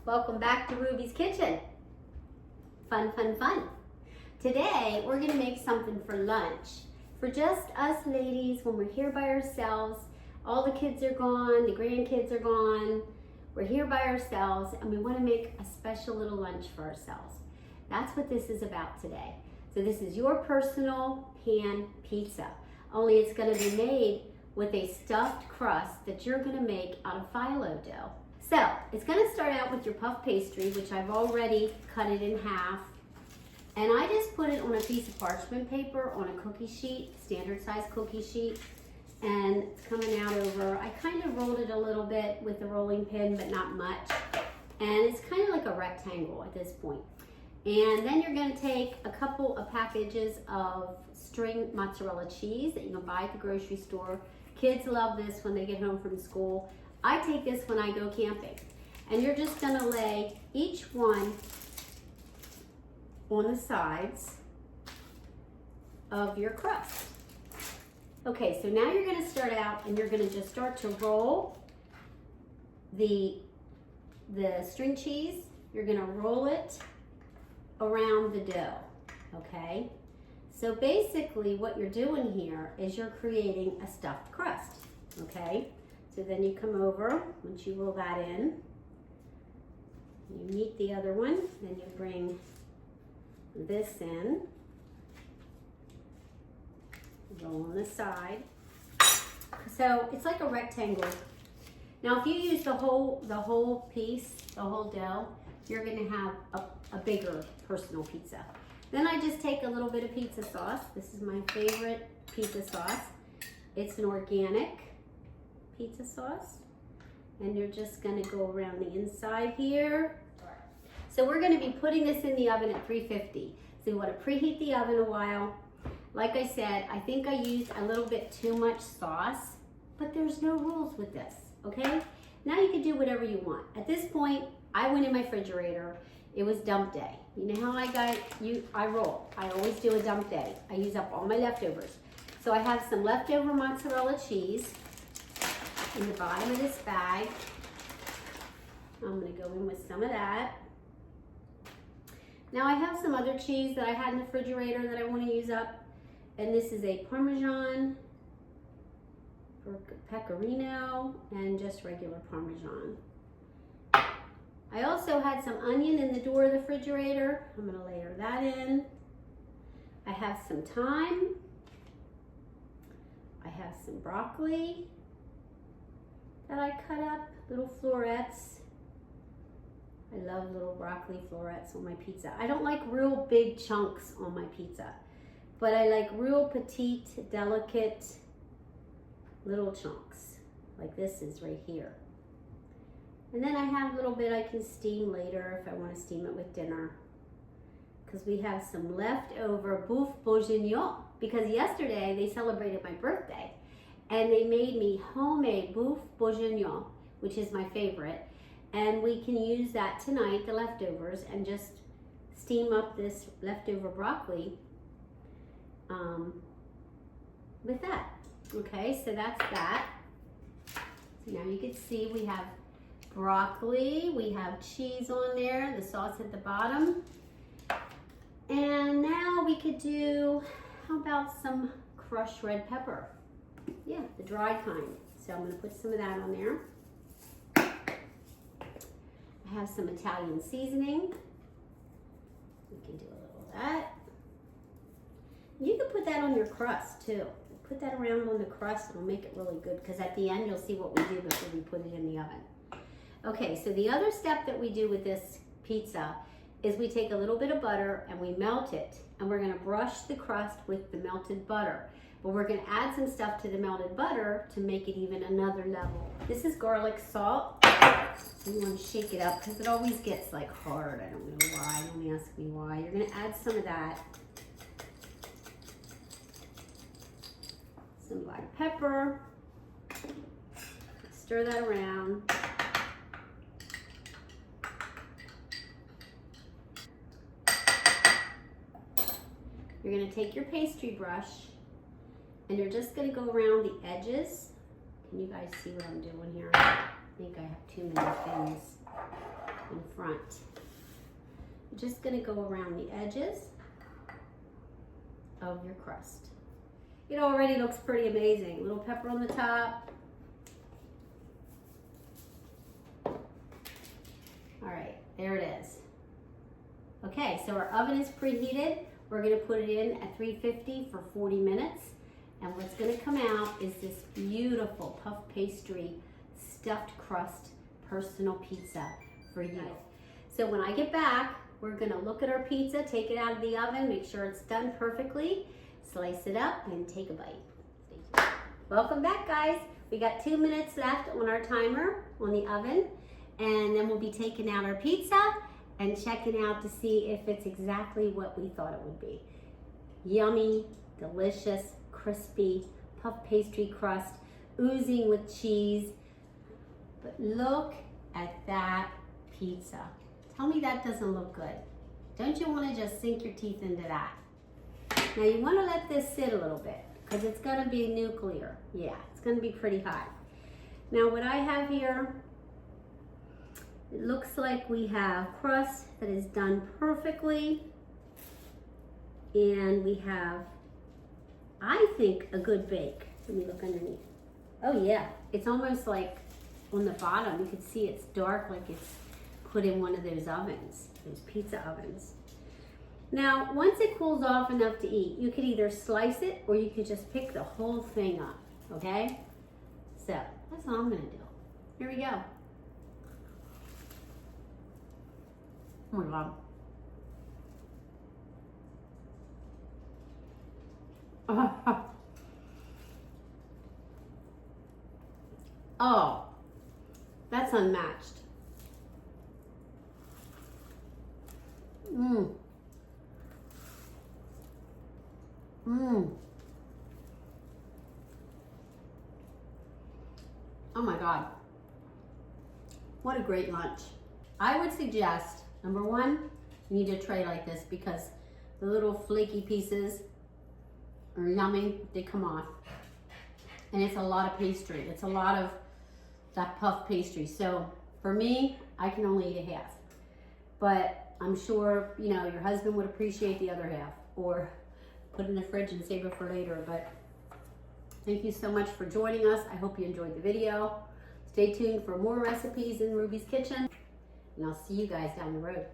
Welcome back to Ruby's Kitchen. Fun, fun, fun. Today, we're gonna make something for lunch. For just us ladies, when we're here by ourselves, all the kids are gone, the grandkids are gone, we're here by ourselves, and we wanna make a special little lunch for ourselves. That's what this is about today. So this is your personal pan pizza, only it's gonna be made with a stuffed crust that you're gonna make out of phyllo dough. So it's gonna start out with your puff pastry, which I've already cut it in half. And I just put it on a piece of parchment paper on a cookie sheet, standard size cookie sheet. And it's coming out over, I kind of rolled it a little bit with the rolling pin, but not much. And it's kind of like a rectangle at this point. And then you're gonna take a couple of packages of string mozzarella cheese that you can buy at the grocery store. Kids love this when they get home from school. I take this when I go camping. And you're just gonna lay each one on the sides of your crust. Okay, so now you're gonna start out and you're gonna just start to roll the string cheese. You're gonna roll it around the dough, okay? So basically what you're doing here is you're creating a stuffed crust, okay? So then you come over, once you roll that in, you meet the other one, then you bring this in, roll on the side. So it's like a rectangle. Now if you use the whole piece, the whole dough, you're gonna have a bigger personal pizza. Then I just take a little bit of pizza sauce. This is my favorite pizza sauce. It's an organic pizza sauce. And you're just gonna go around the inside here. So we're gonna be putting this in the oven at 350. So you wanna preheat the oven a while. Like I said, I think I used a little bit too much sauce, but there's no rules with this, okay? Now you can do whatever you want. At this point, I went in my refrigerator. It was dump day. You know how I roll. I always do a dump day. I use up all my leftovers. So I have some leftover mozzarella cheese in the bottom of this bag. I'm gonna go in with some of that. Now I have some other cheese that I had in the refrigerator that I wanna use up. And this is a Parmesan, pecorino, and just regular Parmesan. I also had some onion in the door of the refrigerator. I'm gonna layer that in. I have some thyme. I have some broccoli that I cut up, little florets. I love little broccoli florets on my pizza. I don't like real big chunks on my pizza, but I like real petite, delicate little chunks, like this is right here. And then I have a little bit I can steam later if I want to steam it with dinner. Because we have some leftover boeuf bourguignon. Because yesterday they celebrated my birthday. And they made me homemade boeuf bourguignon, which is my favorite. And we can use that tonight, the leftovers, and just steam up this leftover broccoli with that. Okay, so that's that. So now you can see we have broccoli, we have cheese on there, the sauce at the bottom. And now we could do, how about some crushed red pepper? Yeah, the dried kind. So I'm gonna put some of that on there. I have some Italian seasoning. We can do a little of that. You can put that on your crust too. Put that around on the crust, it'll make it really good because at the end you'll see what we do before we put it in the oven. Okay, so the other step that we do with this pizza is we take a little bit of butter and we melt it, and we're gonna brush the crust with the melted butter. But we're gonna add some stuff to the melted butter to make it even another level. This is garlic salt. You wanna shake it up because it always gets like hard. I don't know why, don't ask me why. You're gonna add some of that. Some black pepper. Stir that around. You're gonna take your pastry brush and you're just gonna go around the edges. Can you guys see what I'm doing here? I think I have too many things. in front. I'm just gonna go around the edges of your crust. It already looks pretty amazing. Little pepper on the top. All right, there it is. Okay, so our oven is preheated. We're gonna put it in at 350 for 40 minutes. And what's gonna come out is this beautiful puff pastry stuffed crust personal pizza for you. So when I get back, we're gonna look at our pizza, take it out of the oven, make sure it's done perfectly, slice it up and take a bite. Welcome back, guys. We got 2 minutes left on our timer on the oven, and then we'll be taking out our pizza and checking out to see if it's exactly what we thought it would be. Yummy, delicious, crispy, puff pastry crust, oozing with cheese. But look at that pizza. Tell me that doesn't look good. Don't you want to just sink your teeth into that? Now you want to let this sit a little bit because it's going to be nuclear. Yeah, it's going to be pretty hot. Now what I have here, it looks like we have crust that is done perfectly. And we have, I think, a good bake. Let me look underneath. Oh yeah, it's almost like on the bottom, you can see it's dark, like it's put in one of those ovens, those pizza ovens. Now, once it cools off enough to eat, you could either slice it or you could just pick the whole thing up, okay? So, that's what I'm gonna do. Here we go. Oh my God. Oh, that's unmatched. Mmm. Mmm. Oh my God. What a great lunch. I would suggest, number one, you need a tray like this because the little flaky pieces are yummy, they come off. And it's a lot of pastry. It's a lot of that puff pastry. So for me, I can only eat a half. But I'm sure, you know, your husband would appreciate the other half, or put it in the fridge and save it for later. But thank you so much for joining us. I hope you enjoyed the video. Stay tuned for more recipes in Ruby's Kitchen, and I'll see you guys down the road.